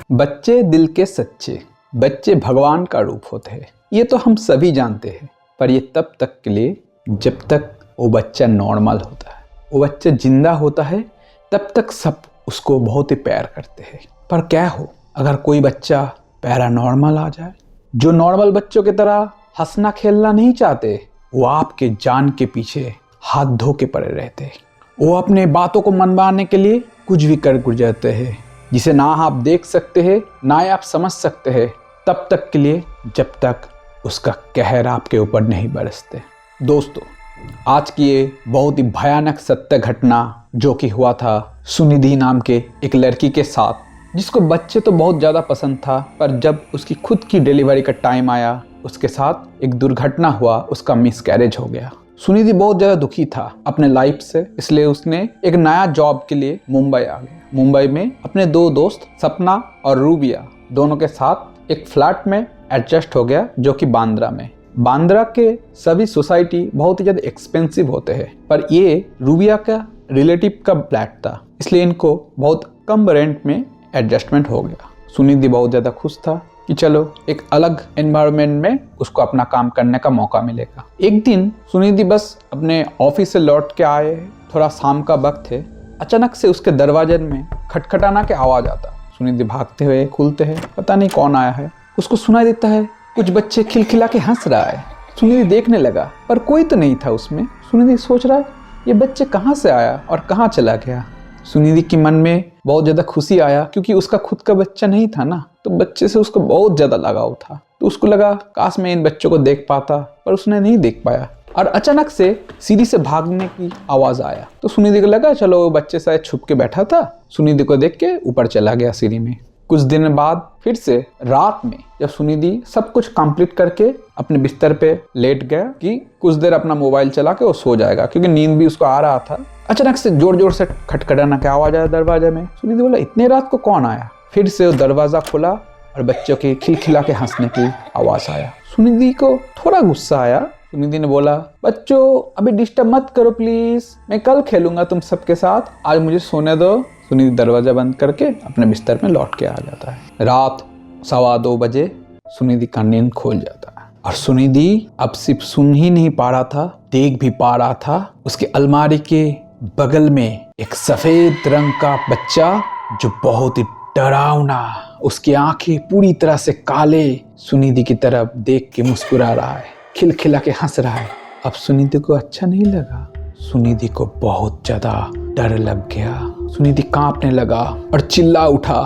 बच्चे दिल के सच्चे, बच्चे भगवान का रूप होते हैं, ये तो हम सभी जानते हैं। पर ये तब तक के लिए जब तक वो बच्चा नॉर्मल होता है, वो बच्चा जिंदा होता है, तब तक सब उसको बहुत ही प्यार करते हैं। पर क्या हो अगर कोई बच्चा पैरानॉर्मल आ जाए, जो नॉर्मल बच्चों की तरह हंसना खेलना नहीं चाहते, वो आपके जान के पीछे हाथ धो के पड़े रहते हैं। वो अपने बातों को मनवाने के लिए कुछ भी कर गुजरते हैं, जिसे ना आप देख सकते हैं ना आप समझ सकते हैं, तब तक के लिए जब तक उसका कहर आपके ऊपर नहीं बरसते। दोस्तों, आज की ये बहुत ही भयानक सत्य घटना जो कि हुआ था सुनिधि नाम के एक लड़की के साथ, जिसको बच्चे तो बहुत ज़्यादा पसंद था, पर जब उसकी खुद की डिलीवरी का टाइम आया, उसके साथ एक दुर्घटना हुआ, उसका मिसकैरेज हो गया। सुनिधि बहुत ज़्यादा दुखी था अपने लाइफ से, इसलिए उसने एक नया जॉब के लिए मुंबई आ गया। मुंबई में अपने दो दोस्त सपना और रूबिया दोनों के साथ एक फ्लैट में एडजस्ट हो गया, जो कि बांद्रा में। बांद्रा के सभी सोसाइटी बहुत ही ज़्यादा एक्सपेंसिव होते हैं, पर ये रूबिया का रिलेटिव का फ्लैट था, इसलिए इनको बहुत कम रेंट में एडजस्टमेंट हो गया। सुनिधि बहुत ज़्यादा खुश था कि चलो एक अलग एनवायरनमेंट में उसको अपना काम करने का मौका मिलेगा। एक दिन सुनिधि बस अपने ऑफिस से लौट के आए, थोड़ा शाम का वक्त है, अचानक से उसके दरवाजे में खटखटाना के आवाज़ आता। सुनिधि भागते हुए खुलते हैं, पता नहीं कौन आया है। उसको सुनाई देता है कुछ बच्चे खिलखिला के हंस रहा है। सुनिधि देखने लगा, पर कोई तो नहीं था उसमें। सुनिधि सोच रहा है ये बच्चे कहाँ से आया और कहाँ चला गया। सुनिधि के मन में बहुत ज़्यादा खुशी आया, क्योंकि उसका खुद का बच्चा नहीं था ना, तो बच्चे से उसको बहुत ज़्यादा लगाव था। तो उसको लगा काश मैं इन बच्चों को देख पाता, पर उसने नहीं देख पाया। और अचानक से सीढ़ी से भागने की आवाज़ आया, तो सुनिधि को लगा चलो वो बच्चे शायद छुप के बैठा था। सुनिधि को देख के ऊपर चला गया सीढ़ी में। कुछ दिन बाद फिर से रात में जब सुनिधि सब कुछ कंप्लीट करके अपने बिस्तर पे लेट गया कि कुछ देर अपना मोबाइल चला के वो सो जाएगा, क्योंकि नींद भी उसको आ रहा था, अचानक से जोर जोर से खटखटाना की आवाज आया दरवाजे में। सुनिधि बोला इतने रात को कौन आया। फिर से वो दरवाजा खुला और बच्चों के खिलखिला के हंसने की आवाज आया। सुनिधि को थोड़ा गुस्सा आया। सुनिधि ने बोला बच्चों अभी डिस्टर्ब मत करो प्लीज, मैं कल खेलूंगा तुम सबके साथ, आज मुझे सोने दो। सुनिधि दरवाजा बंद करके अपने बिस्तर में लौट के आ जाता है। रात 2:15 बजे सुनिधि का नींद खोल जाता है, और सुनिधि अब सिर्फ सुन ही नहीं पा रहा था, देख भी पा रहा था। उसके अलमारी के बगल में एक सफेद रंग का बच्चा, जो बहुत ही डरावना, उसकी आंखें पूरी तरह से काले, सुनिधि की तरफ देख के मुस्कुरा रहा है, खिलखिला के हंस रहा है। अब सुनिधि को अच्छा नहीं लगा, सुनिधि को बहुत ज्यादा डर लग गया। सुनिधि कांपने लगा और चिल्ला उठा।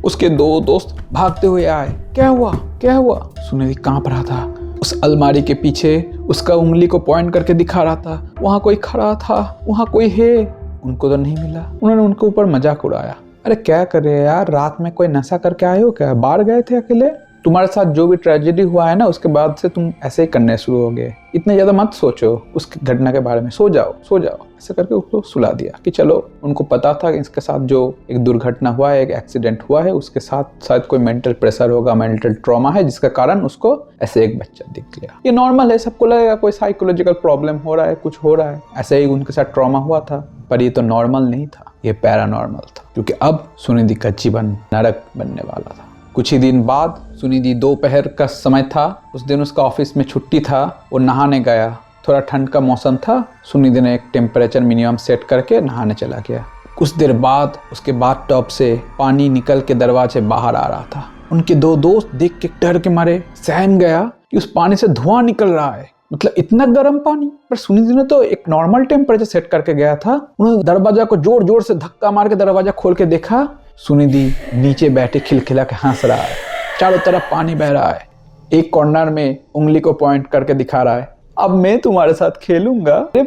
उसके दो दोस्त भागते हुए आए, क्या हुआ क्या हुआ। सुनिधि कांप रहा था, उस अलमारी के पीछे उसका उंगली को पॉइंट करके दिखा रहा था, वहां कोई खड़ा था, वहां कोई है। उनको तो नहीं मिला। उन्होंने उनके ऊपर मजाक उड़ाया, अरे क्या कर रहे हैं यार, रात में कोई नशा करके आए हो क्या, बाहर गए थे अकेले। तुम्हारे साथ जो भी ट्रेजेडी हुआ है ना, उसके बाद से तुम ऐसे ही करने शुरू हो गए, इतने ज्यादा मत सोचो उस घटना के बारे में, सो जाओ सो जाओ। ऐसे करके उसको सुला दिया कि चलो, उनको पता था कि इसके साथ जो एक दुर्घटना हुआ है, एक एक्सीडेंट हुआ है, उसके साथ शायद कोई मेंटल प्रेशर होगा, मेंटल ट्रॉमा है, जिसका कारण उसको ऐसे एक बच्चा दिख गया। ये नॉर्मल है, सबको लगेगा कोई साइकोलॉजिकल प्रॉब्लम हो रहा है, कुछ हो रहा है। ऐसे ही उनके साथ ट्रॉमा हुआ था, पर ये तो नॉर्मल नहीं था, ये पैरानॉर्मल था, क्योंकि अब सुनिधि का जीवन नरक बनने वाला था। कुछ ही दिन बाद सुनिधि दोपहर का समय था, उस दिन उसका ऑफिस में छुट्टी था, वो नहाने गया। थोड़ा ठंड का मौसम था, सुनिधि ने एक टेम्परेचर मिनिमम सेट करके नहाने चला गया। कुछ देर बाद उसके बाथटब से पानी निकल के दरवाजे बाहर आ रहा था। उनके दो दोस्त देख के डर के मारे सहम गया कि उस पानी से धुआं निकल रहा है, मतलब इतना गर्म पानी। पर सुनिधि ने तो एक नॉर्मल टेम्परेचर सेट करके गया था। उन्होंने दरवाजा को जोर जोर से धक्का मार के दरवाजा खोल के देखा, सुनिधि नीचे बैठे खिलखिला के हंस रहा है, चारों तरफ पानी बह रहा है, एक कॉर्नर में उंगली को पॉइंट करके दिखा रहा है, अब मैं तुम्हारे साथ खेलूंगा, मेरे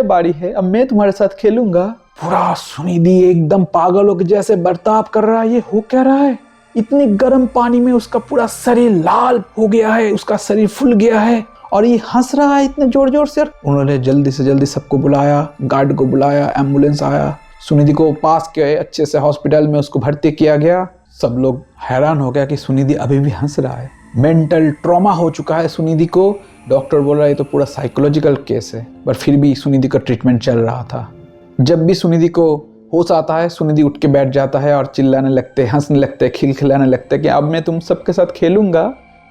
बारी है, अब मैं तुम्हारे साथ खेलूंगा। पूरा सुनिधि एकदम पागलों के जैसे बर्ताव कर रहा है। ये हो क्या रहा है, इतनी गर्म पानी में उसका पूरा शरीर लाल हो गया है, उसका शरीर फूल गया है, और ये हंस रहा है इतने जोर जोर से। उन्होंने जल्दी से जल्दी सबको बुलाया, गार्ड को बुलाया, एम्बुलेंस आया, सुनिधि को पास के अच्छे से हॉस्पिटल में उसको भर्ती किया गया। सब लोग हैरान हो गया कि सुनिधि अभी भी हंस रहा है, मेंटल ट्रॉमा हो चुका है सुनिधि को। डॉक्टर बोल रहा है ये तो पूरा साइकोलॉजिकल केस है, पर फिर भी सुनिधि का ट्रीटमेंट चल रहा था। जब भी सुनिधि को होश आता है, सुनिधि उठ के बैठ जाता है और चिल्लाने लगते, हंसने लगते, खिलखिलाने लगते कि अब मैं तुम सबके साथ खेलूंगा,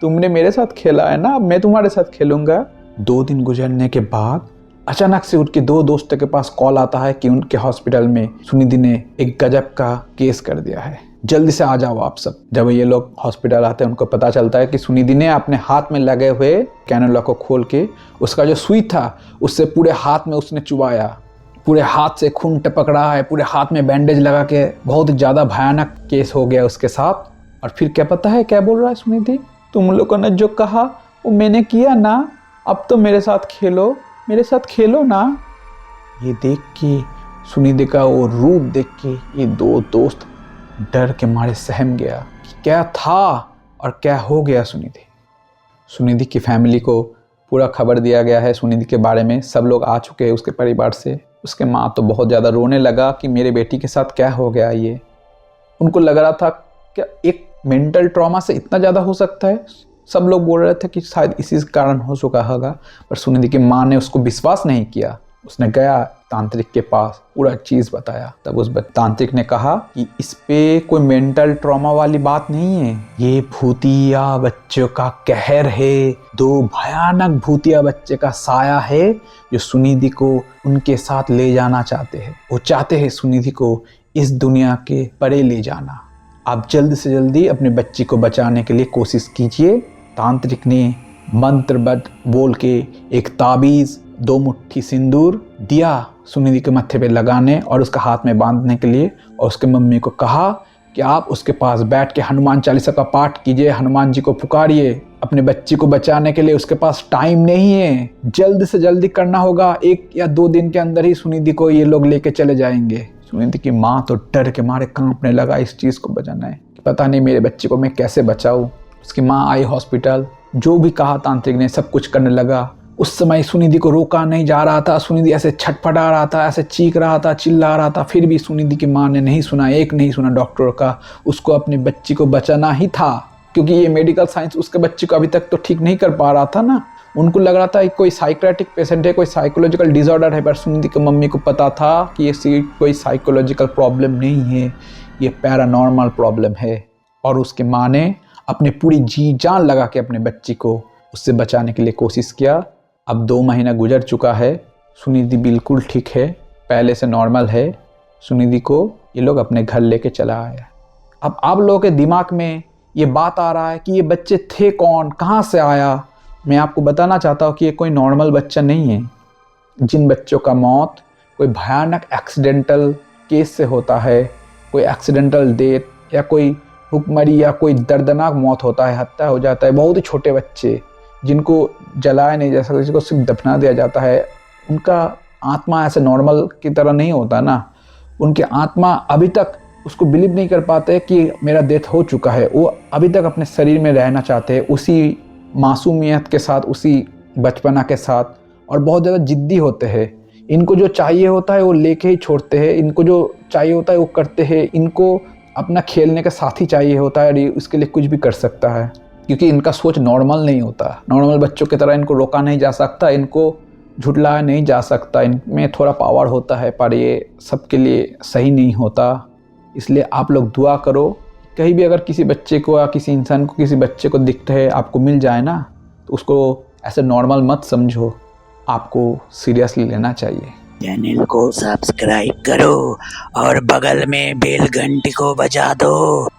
तुमने मेरे साथ खेला है ना, अब मैं तुम्हारे साथ खेलूंगा। 2 दिन गुजरने के बाद अचानक से उनके 2 दोस्तों के पास कॉल आता है कि उनके हॉस्पिटल में सुनिधि ने एक गजब का केस कर दिया है, जल्दी से आ जाओ आप सब। जब ये लोग हॉस्पिटल आते हैं उनको पता चलता है कि सुनिधि ने अपने हाथ में लगे हुए कैनुला को खोल के उसका जो सुई था उससे पूरे हाथ में उसने चुबाया, पूरे हाथ से खून टपक रहा है, पूरे हाथ में बैंडेज लगा के बहुत ज़्यादा भयानक केस हो गया उसके साथ। और फिर क्या पता है क्या बोल रहा है सुनिधि, तुम लोगों ने जो कहा वो मैंने किया ना, अब तो मेरे साथ खेलो, मेरे साथ खेलो ना। ये देख के सुनिधि का वो रूप देख के ये 2 दोस्त डर के मारे सहम गया कि क्या था और क्या हो गया सुनिधि की फैमिली को पूरा खबर दिया गया है सुनिधि के बारे में, सब लोग आ चुके हैं उसके परिवार से। उसके माँ तो बहुत ज़्यादा रोने लगा कि मेरे बेटी के साथ क्या हो गया ये। उनको लग रहा था क्या एक मेंटल ट्रॉमा से इतना ज़्यादा हो सकता है। सब लोग बोल रहे थे कि शायद इसी कारण हो चुका होगा, पर सुनिधि की माँ ने उसको विश्वास नहीं किया। उसने गया तांत्रिक के पास, पूरा चीज़ बताया। तब उस तांत्रिक ने कहा कि इस पे कोई मेंटल ट्रॉमा वाली बात नहीं है, ये भूतिया बच्चों का कहर है, 2 भयानक भूतिया बच्चे का साया है जो सुनिधि को उनके साथ ले जाना चाहते हैं। वो चाहते हैं सुनिधि को इस दुनिया के परे ले जाना। आप जल्द से जल्दी अपने बच्ची को बचाने के लिए कोशिश कीजिए। तांत्रिक ने मंत्रबद्ध बोल के एक ताबीज़, 2 मुट्ठी सिंदूर दिया सुनिधि के मत्थे पे लगाने और उसका हाथ में बांधने के लिए, और उसके मम्मी को कहा कि आप उसके पास बैठ के हनुमान चालीसा का पाठ कीजिए, हनुमान जी को पुकारिए अपने बच्ची को बचाने के लिए। उसके पास टाइम नहीं है, जल्द से जल्दी करना होगा, 1 या 2 दिन के अंदर ही सुनिधि को ये लोग लेके चले जाएंगे। सुनिधि की माँ तो डर के मारे कांपने लगा इस चीज़ को बचाना है कि पता नहीं मेरे बच्चे को मैं कैसे बचाऊँ। उसकी माँ आई हॉस्पिटल, जो भी कहा तांत्रिक ने सब कुछ करने लगा। उस समय सुनिधि को रोका नहीं जा रहा था, सुनिधि ऐसे छटपटा रहा था, ऐसे चीख रहा था, चिल्ला रहा था, फिर भी सुनिधि की माँ ने नहीं सुना, एक नहीं सुना डॉक्टरों का। उसको अपनी बच्ची को बचाना ही था, क्योंकि ये मेडिकल साइंस उसके बच्चे को अभी तक तो ठीक नहीं कर पा रहा था ना। उनको लग रहा था कि कोई साइकियाट्रिक पेशेंट है, कोई साइकोलॉजिकल डिसऑर्डर है, पर सुनिधि की मम्मी को पता था कि ये कोई साइकोलॉजिकल प्रॉब्लम नहीं है, ये पैरानॉर्मल प्रॉब्लम है। और उसकी माँ ने अपनी पूरी जी जान लगा के अपने बच्ची को उससे बचाने के लिए कोशिश किया। अब 2 महीना गुजर चुका है, सुनिधि बिल्कुल ठीक है, पहले से नॉर्मल है। सुनिधि को ये लोग अपने घर लेके चला आया। अब आप लोगों के दिमाग में ये बात आ रहा है कि ये बच्चे थे कौन, कहाँ से आया। मैं आपको बताना चाहता हूँ कि ये कोई नॉर्मल बच्चा नहीं है। जिन बच्चों का मौत कोई भयानक एक्सीडेंटल केस से होता है, कोई एक्सीडेंटल डेथ या कोई भूखमरी या कोई दर्दनाक मौत होता है, हत्या हो जाता है, बहुत ही छोटे बच्चे जिनको जलाया नहीं जा सकता, जिसको सिर्फ दफना दिया जाता है, उनका आत्मा ऐसे नॉर्मल की तरह नहीं होता ना। उनकी आत्मा अभी तक उसको बिलीव नहीं कर पाते कि मेरा डेथ हो चुका है। वो अभी तक अपने शरीर में रहना चाहते हैं, उसी मासूमियत के साथ, उसी बचपना के साथ, और बहुत ज़्यादा ज़िद्दी होते हैं। इनको जो चाहिए होता है वो लेके ही छोड़ते हैं, इनको जो चाहिए होता है वो करते हैं। इनको अपना खेलने का साथी चाहिए होता है और ये उसके लिए कुछ भी कर सकता है, क्योंकि इनका सोच नॉर्मल नहीं होता। नॉर्मल बच्चों की तरह इनको रोका नहीं जा सकता, इनको झुठलाया नहीं जा सकता। इनमें थोड़ा पावर होता है, पर ये सबके लिए सही नहीं होता। इसलिए आप लोग दुआ करो, कहीं भी अगर किसी बच्चे को या किसी इंसान को, किसी बच्चे को दिखता है, आपको मिल जाए ना, तो उसको ऐसे नॉर्मल मत समझो, आपको सीरियसली लेना चाहिए। चैनल को सब्सक्राइब करो और बगल में बेल घंटी को बजा दो।